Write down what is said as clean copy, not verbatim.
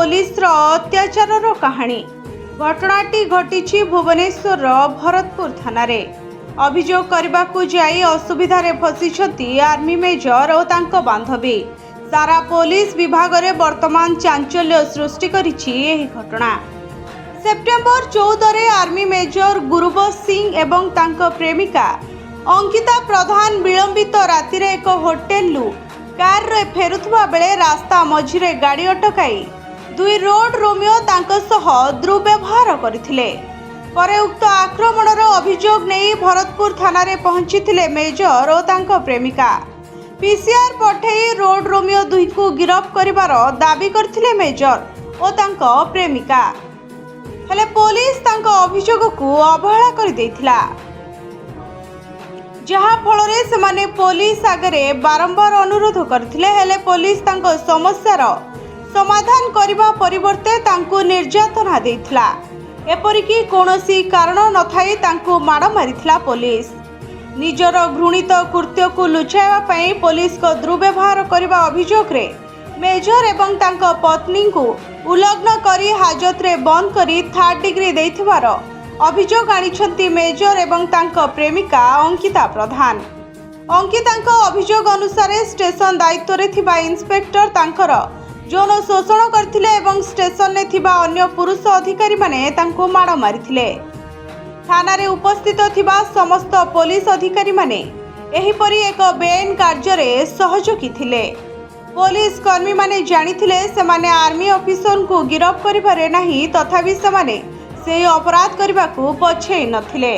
Police अत्याचार कहानी। घटनाटी घटी भुवनेश्वर भरतपुर थाना रे। अभियोग करने को जाई असुविधारे फसिछंती आर्मी मेजर और तांको बांधवी। सारा पुलिस विभाग रे वर्तमान चांचल्य सृष्टि करिछि एही घटना। सेप्टेम्बर 14 रे आर्मी मेजर गुरुबख्श सिंह एवं तांको प्रेमिका अंकिता प्रधान विलंबित राति रे एक होटेल लु कार रे फेरुथबा बेले रास्ता मझिरे गाड़ी अटकाई दुई रोड रोमियो तांको सह दुर्व्यवहार करथिले। परे उक्त आक्रमणर अभियोग नहीं भरतपुर थाना रे पहुंचीथिले मेजर और तांको प्रेमिका। पीसीआर पठेई रोड रोमियो दुई को गिरफ्त करिवार दाबी करथिले मेजर और तांको प्रेमिका। हेले पुलिस तांको अभियोग को अवहेला कर देथिला, जहा फलरे सेमाने पुलिस आगरे बारंबार अनुरोध करथिले। हेले पुलिस तांको समस्यार समाधान करबा परिवर्ते तांको निर्यातना देथिला। एपरिकी कौनसी कारण नथाई तांको माड़ मारिथिला पुलिस। निजर घृणित कृत्य को लुचाइबा पई पुलिस को दुर्व्यवहार करबा अभियोग रे मेजर एवं तांको पत्नी को उल्लंघन करी हाजत रे बंद करी 3rd डिग्री देथिबार अभियोग आनिछंती मेजर एवं तांको प्रेमिका अंकिता प्रधान। अंकितांको अभियोग अनुसार स्टेशन दायित्व रे थिबा इंस्पेक्टर तांकर जौन शोषण करथिले एवं स्टेशन ने थिबा अन्य पुरुष अधिकारी माने तांको माड़ मारिथिले। थाना रे उपस्थित थिबा समस्त पुलिस अधिकारी माने एहीपरि एक बेआईन कार्य रे सहयोगी थिले। पुलिस कर्मी माने जानिथिले सेमाने आर्मी ऑफिसर को गिरफ्त करिबारे नाही, तथापि सेमाने से अपराध करबा को पछेई नथिले।